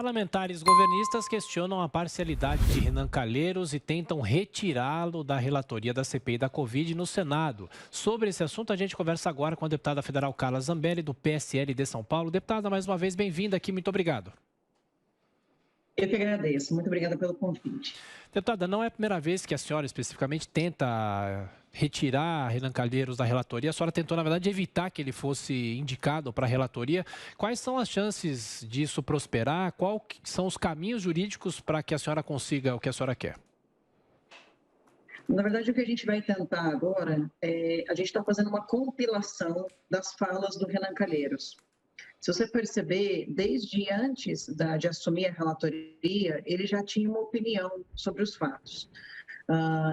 Parlamentares governistas questionam a parcialidade de Renan Calheiros e tentam retirá-lo da relatoria da CPI da Covid no Senado. Sobre esse assunto, a gente conversa agora com a deputada federal Carla Zambelli, do PSL de São Paulo. Deputada, mais uma vez, bem-vinda aqui, muito obrigado. Eu que agradeço, muito obrigada pelo convite. Deputada, não é a primeira vez que a senhora especificamente tenta retirar Renan Calheiros da relatoria. A senhora tentou, na verdade, evitar que ele fosse indicado para a relatoria. Quais são as chances disso prosperar? Quais são os caminhos jurídicos para que a senhora consiga o que a senhora quer? Na verdade, o que a gente vai tentar agora a gente está fazendo uma compilação das falas do Renan Calheiros. Se você perceber, desde antes de assumir a relatoria, ele já tinha uma opinião sobre os fatos.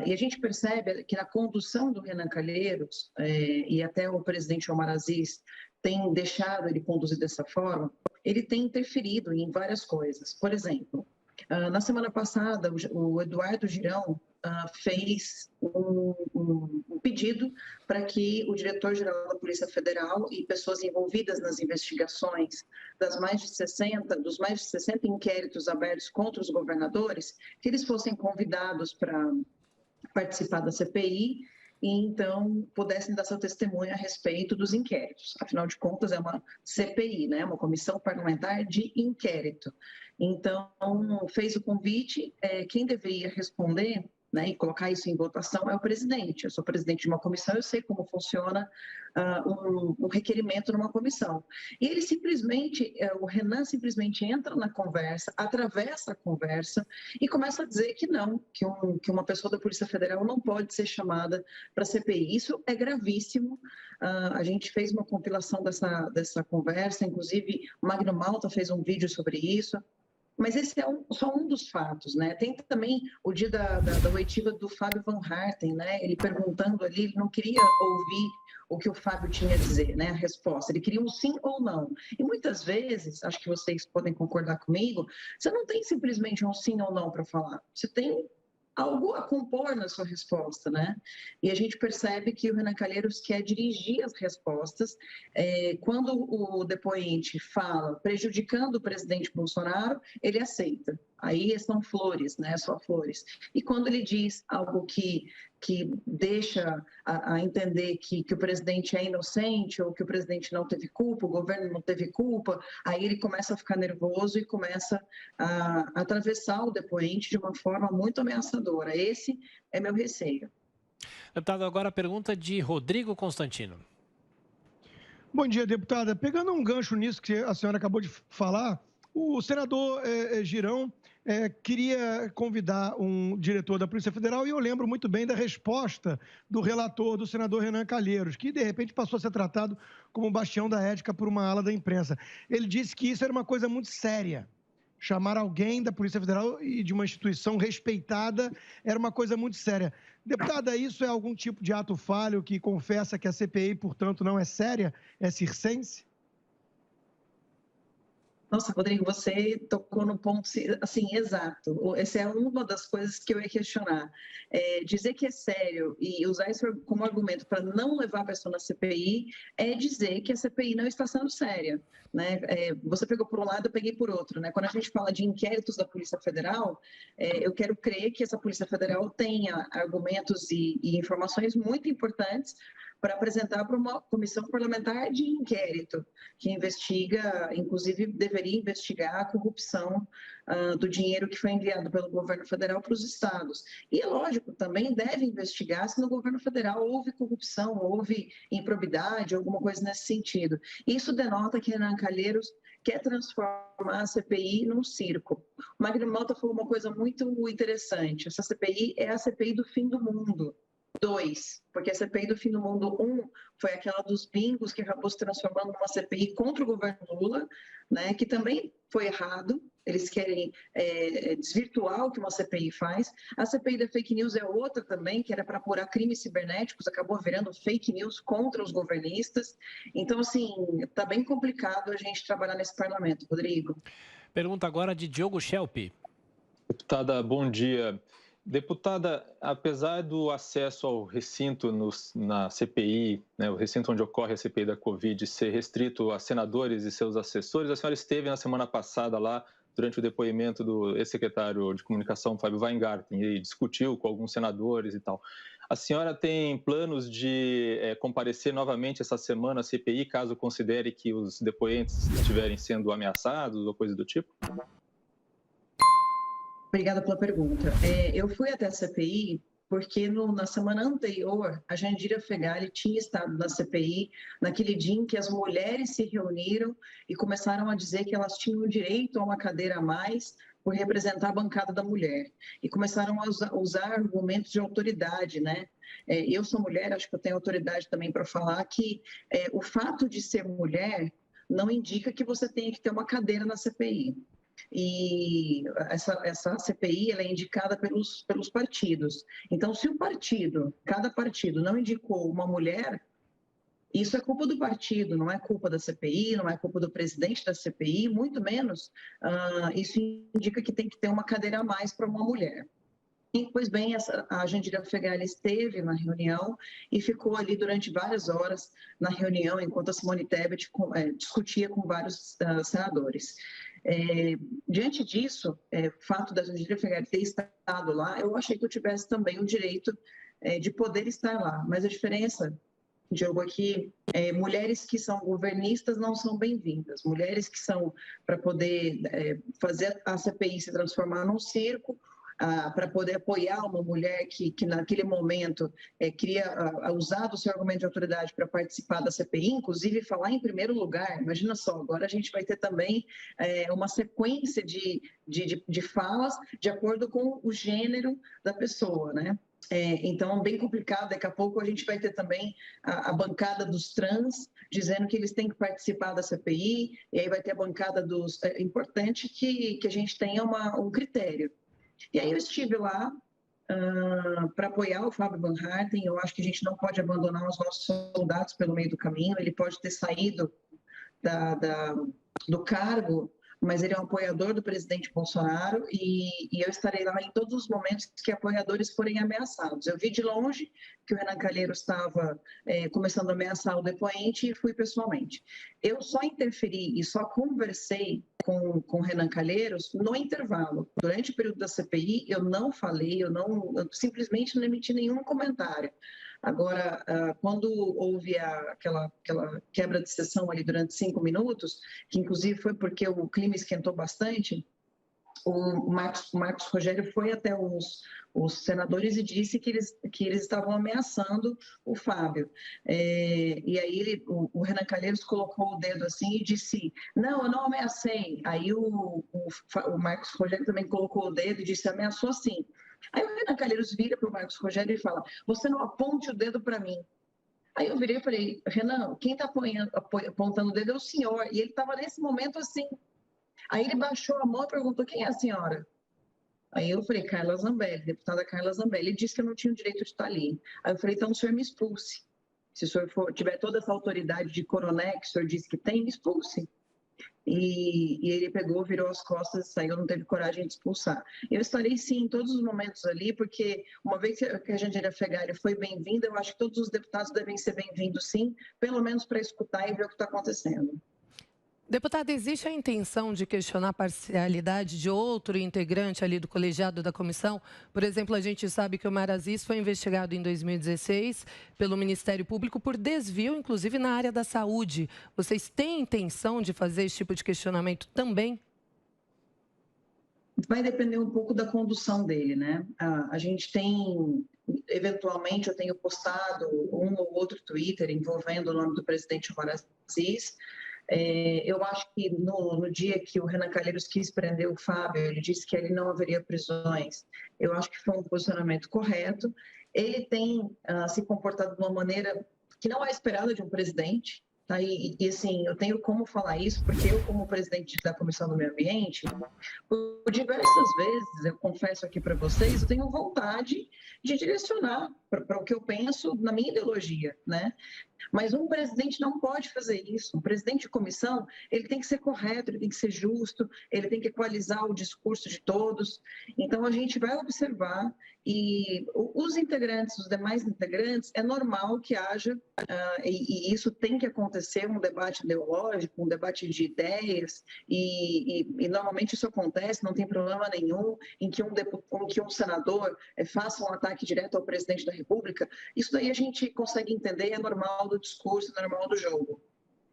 E a gente percebe que na condução do Renan Calheiros, e até o presidente Omar Aziz tem deixado ele conduzir dessa forma, ele tem interferido em várias coisas. Por exemplo, na semana passada, o Eduardo Girão fez um pedido para que o diretor-geral da Polícia Federal e pessoas envolvidas nas investigações dos mais de 60 inquéritos abertos contra os governadores, que eles fossem convidados para participar da CPI e então pudessem dar seu testemunho a respeito dos inquéritos. Afinal de contas, é uma CPI, né? Uma comissão parlamentar de inquérito. Então, fez o convite, quem deveria responder, né, e colocar isso em votação é o presidente. Eu sou presidente de uma comissão, eu sei como funciona um requerimento numa comissão. E ele simplesmente, o Renan simplesmente entra na conversa, atravessa a conversa e começa a dizer que não, que uma pessoa da Polícia Federal não pode ser chamada para a CPI. Isso é gravíssimo. A gente fez uma compilação dessa conversa, inclusive o Magno Malta fez um vídeo sobre isso. Mas esse é só um dos fatos, né? Tem também o dia da oitiva do Fábio Van Harten, né? Ele perguntando ali, ele não queria ouvir o que o Fábio tinha a dizer, né? A resposta, ele queria um sim ou não. E muitas vezes, acho que vocês podem concordar comigo, você não tem simplesmente um sim ou não para falar. Você tem algo a compor na sua resposta, né? E a gente percebe que o Renan Calheiros quer dirigir as respostas. Quando o depoente fala prejudicando o presidente Bolsonaro, ele aceita. Aí são flores, né? Só flores. E quando ele diz algo que deixa a entender que o presidente é inocente ou que o presidente não teve culpa, o governo não teve culpa, aí ele começa a ficar nervoso e começa a atravessar o depoente de uma forma muito ameaçadora. Esse é meu receio. Deputado, agora a pergunta de Rodrigo Constantino. Bom dia, deputada. Pegando um gancho nisso que a senhora acabou de falar, o senador Girão queria convidar um diretor da Polícia Federal e eu lembro muito bem da resposta do relator, do senador Renan Calheiros, que de repente passou a ser tratado como um bastião da ética por uma ala da imprensa. Ele disse que isso era uma coisa muito séria. Chamar alguém da Polícia Federal e de uma instituição respeitada era uma coisa muito séria. Deputada, isso é algum tipo de ato falho que confessa que a CPI, portanto, não é séria? É circense? Nossa, Rodrigo, você tocou no ponto, assim, exato. Essa é uma das coisas que eu ia questionar. Dizer que é sério e usar isso como argumento para não levar a pessoa na CPI é dizer que a CPI não está sendo séria, né? Você pegou por um lado, eu peguei por outro, né? Quando a gente fala de inquéritos da Polícia Federal, eu quero crer que essa Polícia Federal tenha argumentos e informações muito importantes para apresentar para uma comissão parlamentar de inquérito, que investiga, inclusive deveria investigar a corrupção do dinheiro que foi enviado pelo governo federal para os estados. E, é lógico, também deve investigar se no governo federal houve corrupção, houve improbidade, alguma coisa nesse sentido. Isso denota que Renan Calheiros quer transformar a CPI num circo. O Magno Malta falou uma coisa muito interessante, essa CPI é a CPI do fim do mundo. 2, porque a CPI do fim do mundo 1 foi aquela dos bingos que acabou se transformando numa CPI contra o governo Lula, né, que também foi errado, eles querem desvirtuar o que uma CPI faz. A CPI da fake news é outra também, que era para apurar crimes cibernéticos, acabou virando fake news contra os governistas. Então, assim, está bem complicado a gente trabalhar nesse parlamento, Rodrigo. Pergunta agora de Diogo Schelp. Deputada, bom dia. Deputada, apesar do acesso ao recinto na CPI, né, o recinto onde ocorre a CPI da Covid, ser restrito a senadores e seus assessores, a senhora esteve na semana passada lá durante o depoimento do ex-secretário de Comunicação, Fábio Weingarten, e discutiu com alguns senadores e tal. A senhora tem planos de comparecer novamente essa semana à CPI, caso considere que os depoentes estiverem sendo ameaçados ou coisa do tipo? Obrigada pela pergunta. Eu fui até a CPI porque na semana anterior, a Jandira Fegali tinha estado na CPI naquele dia em que as mulheres se reuniram e começaram a dizer que elas tinham direito a uma cadeira a mais por representar a bancada da mulher. E começaram a usar argumentos de autoridade, né? Eu sou mulher, acho que eu tenho autoridade também para falar que o fato de ser mulher não indica que você tenha que ter uma cadeira na CPI. E essa CPI ela é indicada pelos partidos. Então, se cada partido não indicou uma mulher, isso é culpa do partido, não é culpa da CPI, não é culpa do presidente da CPI, muito menos isso indica que tem que ter uma cadeira a mais para uma mulher. E, pois bem, a Jandira Fegali esteve na reunião e ficou ali durante várias horas na reunião, enquanto a Simone Tebet discutia com vários senadores. Diante disso, o fato da Jandira Fegali ter estado lá, eu achei que eu tivesse também o direito de poder estar lá. Mas a diferença, Diogo, aqui, mulheres que são governistas não são bem-vindas. Mulheres que são para poder fazer a CPI se transformar num circo, para poder apoiar uma mulher que naquele momento queria usar do seu argumento de autoridade para participar da CPI, inclusive falar em primeiro lugar. Imagina só, agora a gente vai ter também uma sequência de falas de acordo com o gênero da pessoa, né? Então, bem complicado. Daqui a pouco a gente vai ter também a bancada dos trans dizendo que eles têm que participar da CPI, e aí vai ter a bancada dos... É importante que a gente tenha um critério. E aí eu estive lá para apoiar o Fábio Weingarten. Eu acho que a gente não pode abandonar os nossos soldados pelo meio do caminho. Ele pode ter saído do cargo, mas ele é um apoiador do presidente Bolsonaro e eu estarei lá em todos os momentos que apoiadores forem ameaçados. Eu vi de longe que o Renan Calheiros estava começando a ameaçar o depoente e fui pessoalmente. Eu só interferi e só conversei com o Renan Calheiros no intervalo. Durante o período da CPI, eu não falei, eu simplesmente não emiti nenhum comentário. Agora, quando houve aquela quebra de sessão ali durante 5 minutos, que inclusive foi porque o clima esquentou bastante, o Marcos Rogério foi até os senadores e disse que eles estavam ameaçando o Fábio. E aí o Renan Calheiros colocou o dedo assim e disse, não, eu não ameacei. Aí o Marcos Rogério também colocou o dedo e disse, ameaçou sim. Aí o Renan Calheiros vira para o Marcos Rogério e fala, você não aponte o dedo para mim. Aí eu virei e falei, Renan, quem está apontando o dedo é o senhor. E ele estava nesse momento assim. Aí ele baixou a mão e perguntou, quem é a senhora? Aí eu falei, Carla Zambelli, deputada Carla Zambelli. Ele disse que eu não tinha o direito de estar ali. Aí eu falei, então o senhor me expulse. Se o senhor tiver toda essa autoridade de coroné que o senhor disse que tem, me expulse. E ele pegou, virou as costas e saiu, não teve coragem de expulsar. Eu estarei, sim, em todos os momentos ali, porque uma vez que a Jandira Fegali foi bem-vinda, eu acho que todos os deputados devem ser bem-vindos, sim, pelo menos para escutar e ver o que está acontecendo. Deputada, existe a intenção de questionar a parcialidade de outro integrante ali do colegiado da comissão? Por exemplo, a gente sabe que o Omar Aziz foi investigado em 2016 pelo Ministério Público por desvio, inclusive na área da saúde. Vocês têm intenção de fazer esse tipo de questionamento também? Vai depender um pouco da condução dele, né? A gente tem, eventualmente, eu tenho postado um ou outro Twitter envolvendo o nome do presidente Omar Aziz. Eu acho que no dia que o Renan Calheiros quis prender o Fábio, ele disse que ali não haveria prisões. Eu acho que foi um posicionamento correto. Ele tem se comportado de uma maneira que não é esperada de um presidente. Tá? E assim, eu tenho como falar isso, porque eu, como presidente da Comissão do Meio Ambiente, por diversas vezes, eu confesso aqui para vocês, eu tenho vontade de direcionar para o que eu penso na minha ideologia, né? Mas um presidente não pode fazer isso. Um presidente de comissão, ele tem que ser correto, ele tem que ser justo, ele tem que equalizar o discurso de todos. Então, a gente vai observar e os integrantes, os demais integrantes, é normal que haja, e isso tem que acontecer, um debate ideológico, um debate de ideias, e normalmente isso acontece, não tem problema nenhum, em que um senador faça um ataque direto ao presidente da República. Isso daí a gente consegue entender, é normal do discurso, é normal do jogo.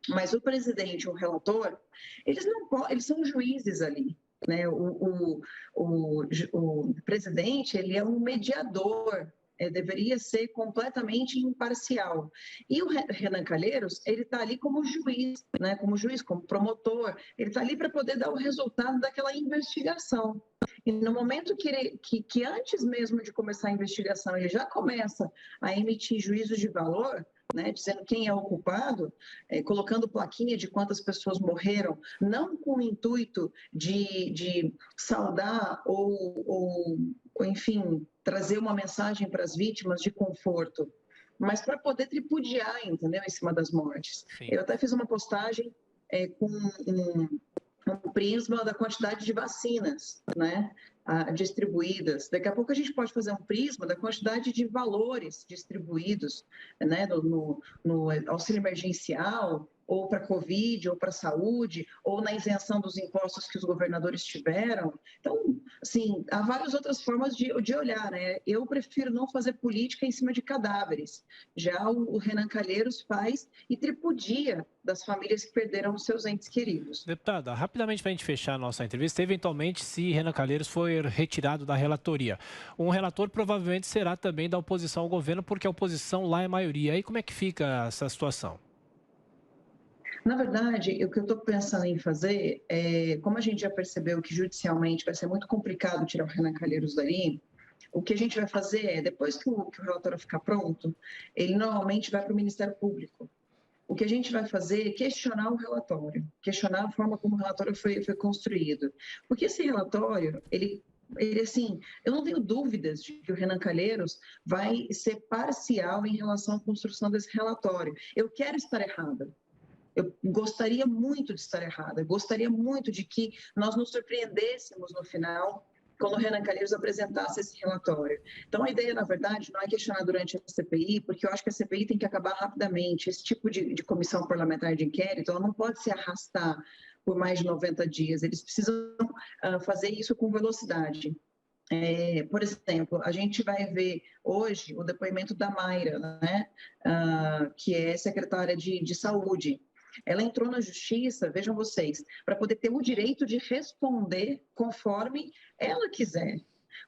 Mas o presidente e o relator, eles são juízes ali. Né? O presidente, ele é um mediador, deveria ser completamente imparcial. E o Renan Calheiros, ele está ali como juiz, né? Como promotor, ele está ali para poder dar o resultado daquela investigação. E no momento que antes mesmo de começar a investigação, ele já começa a emitir juízos de valor, né, dizendo quem é o culpado, colocando plaquinha de quantas pessoas morreram, não com o intuito de saudar ou, enfim, trazer uma mensagem para as vítimas de conforto, mas para poder tripudiar, entendeu, em cima das mortes. Sim. Eu até fiz uma postagem com um prisma da quantidade de vacinas, né, distribuídas. Daqui a pouco a gente pode fazer um prisma da quantidade de valores distribuídos, né, no auxílio emergencial, ou para a Covid, ou para a saúde, ou na isenção dos impostos que os governadores tiveram. Então, assim, há várias outras formas de olhar, né? Eu prefiro não fazer política em cima de cadáveres. Já o Renan Calheiros faz e tripudia das famílias que perderam os seus entes queridos. Deputada, rapidamente para a gente fechar a nossa entrevista, eventualmente, se Renan Calheiros for retirado da relatoria, um relator provavelmente será também da oposição ao governo, porque a oposição lá é maioria. Aí como é que fica essa situação? Na verdade, o que eu estou pensando em fazer como a gente já percebeu que judicialmente vai ser muito complicado tirar o Renan Calheiros dali, o que a gente vai fazer depois que o relatório ficar pronto, ele normalmente vai para o Ministério Público. O que a gente vai fazer é questionar o relatório, questionar a forma como o relatório foi construído. Porque esse relatório, ele assim, eu não tenho dúvidas de que o Renan Calheiros vai ser parcial em relação à construção desse relatório. Eu quero estar errada. Eu gostaria muito de estar errada, eu gostaria muito de que nós nos surpreendêssemos no final, quando o Renan Calheiros apresentasse esse relatório. Então, a ideia, na verdade, não é questionar durante a CPI, porque eu acho que a CPI tem que acabar rapidamente. Esse tipo de comissão parlamentar de inquérito, ela não pode se arrastar por mais de 90 dias. Eles precisam fazer isso com velocidade. Por exemplo, a gente vai ver hoje o depoimento da Mayra, né, que é secretária de Saúde. Ela entrou na justiça, vejam vocês, para poder ter o direito de responder conforme ela quiser.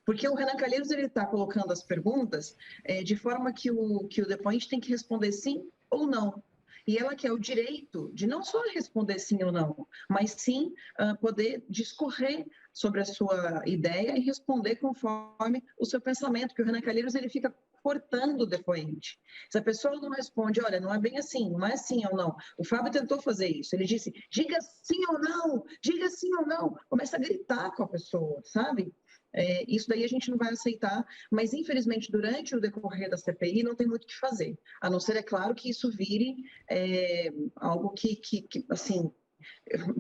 Porque o Renan Calheiros está colocando as perguntas de forma que o depoente tem que responder sim ou não. E ela quer o direito de não só responder sim ou não, mas sim poder discorrer sobre a sua ideia e responder conforme o seu pensamento, que o Renan Calheiros ele fica cortando o depoente. Se a pessoa não responde, olha, não é bem assim, não é sim ou não. O Fábio tentou fazer isso, ele disse, diga sim ou não, diga sim ou não. Começa a gritar com a pessoa, sabe? Isso daí a gente não vai aceitar, mas infelizmente durante o decorrer da CPI não tem muito o que fazer, a não ser, é claro, que isso vire algo que assim,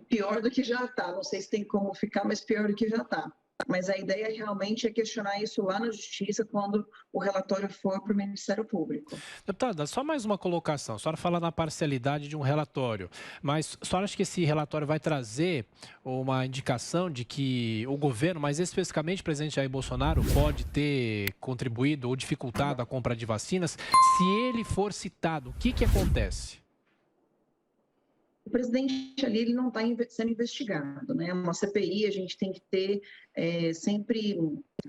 pior do que já está, não sei se tem como ficar, mas pior do que já está. Mas a ideia realmente é questionar isso lá na Justiça quando o relatório for para o Ministério Público. Deputada, só mais uma colocação. A senhora fala na parcialidade de um relatório, mas a senhora acha que esse relatório vai trazer uma indicação de que o governo, mais especificamente o presidente Jair Bolsonaro, pode ter contribuído ou dificultado a compra de vacinas? Se ele for citado, o que acontece? O presidente ali ele não está sendo investigado, né? Uma CPI a gente tem que ter sempre,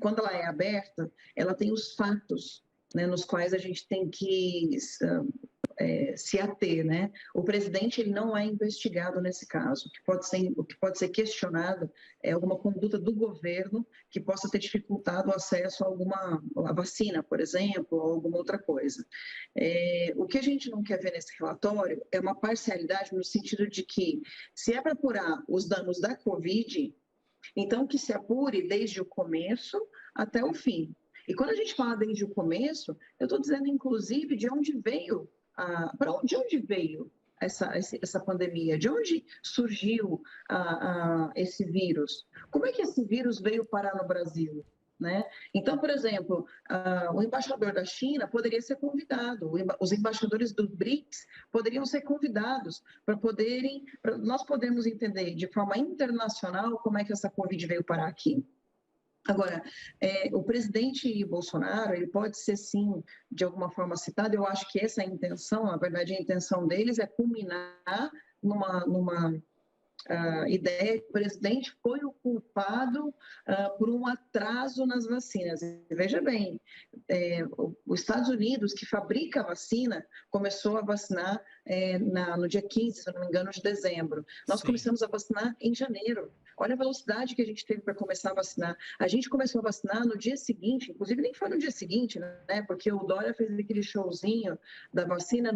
quando ela é aberta, ela tem os fatos, né, nos quais a gente tem que se ater, né? O presidente ele não é investigado nesse caso. O que pode ser questionado é alguma conduta do governo que possa ter dificultado o acesso a vacina, por exemplo, ou alguma outra coisa. O que a gente não quer ver nesse relatório é uma parcialidade no sentido de que, se é para apurar os danos da Covid, então que se apure desde o começo até o fim. E quando a gente fala desde o começo, eu estou dizendo, inclusive, de onde veio de onde veio essa pandemia? De onde surgiu esse vírus? Como é que esse vírus veio parar no Brasil? Né? Então, por exemplo, o embaixador da China poderia ser convidado, os embaixadores do BRICS poderiam ser convidados para nós podermos entender de forma internacional como é que essa Covid veio parar aqui. Agora, o presidente Bolsonaro, ele pode ser, sim, de alguma forma citado. Eu acho que essa é a intenção, na verdade, a intenção deles é culminar numa ideia que o presidente foi o culpado por um atraso nas vacinas. Veja bem, os Estados Unidos, que fabrica a vacina, começou a vacinar no dia 15, se não me engano, de dezembro. Nós começamos a vacinar em janeiro. Olha a velocidade que a gente teve para começar a vacinar. A gente começou a vacinar no dia seguinte, inclusive nem foi no dia seguinte, né? Porque o Dória fez aquele showzinho da vacina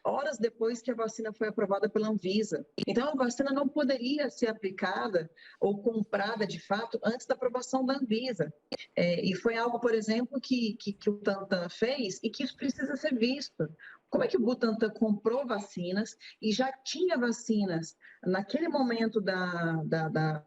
horas depois que a vacina foi aprovada pela Anvisa. Então, a vacina não poderia ser aplicada ou comprada, de fato, antes da aprovação da Anvisa. E foi algo, por exemplo, que o Butantan fez e que isso precisa ser visto. Como é que o Butantan comprou vacinas e já tinha vacinas naquele momento da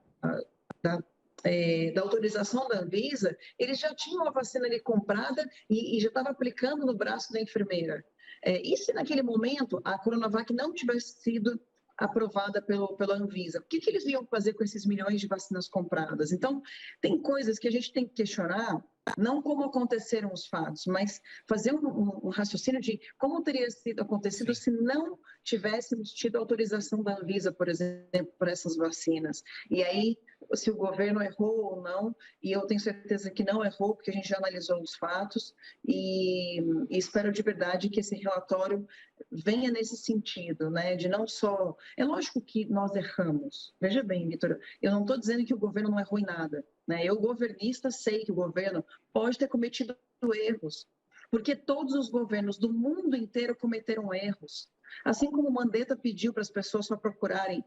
autorização da Anvisa, eles já tinham a vacina ali comprada e já estava aplicando no braço da enfermeira. E se naquele momento a Coronavac não tivesse sido aprovada pela Anvisa, o que eles iam fazer com esses milhões de vacinas compradas? Então, tem coisas que a gente tem que questionar, não como aconteceram os fatos, mas fazer um raciocínio de como teria acontecido se não tivéssemos tido autorização da Anvisa, por exemplo, para essas vacinas. E aí, se o governo errou ou não, e eu tenho certeza que não errou, porque a gente já analisou os fatos, e espero de verdade que esse relatório venha nesse sentido, né, de não só... É lógico que nós erramos. Veja bem, Vitor, eu não estou dizendo que o governo não errou em nada, né? Eu, governista, sei que o governo pode ter cometido erros, porque todos os governos do mundo inteiro cometeram erros. Assim como o Mandetta pediu para as pessoas só procurarem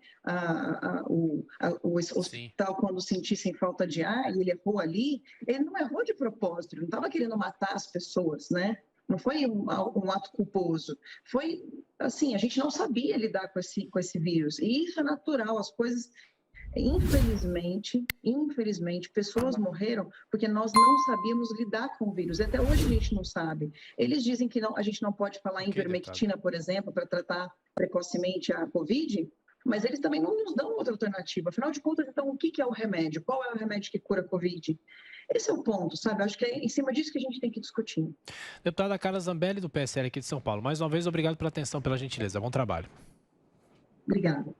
o hospital quando sentissem falta de ar, e ele errou ali, ele não errou de propósito, ele não estava querendo matar as pessoas, né? Não foi um ato culposo. Foi, assim, a gente não sabia lidar com esse vírus. E isso é natural, as coisas... Infelizmente, pessoas morreram porque nós não sabíamos lidar com o vírus. Até hoje a gente não sabe. Eles dizem que a gente não pode falar em ivermectina, por exemplo, para tratar precocemente a Covid, mas eles também não nos dão outra alternativa. Afinal de contas, então, o que é o remédio? Qual é o remédio que cura a Covid? Esse é o ponto, sabe? Acho que é em cima disso que a gente tem que discutir. Deputada Carla Zambelli, do PSL aqui de São Paulo. Mais uma vez, obrigado pela atenção, pela gentileza. Bom trabalho. Obrigada.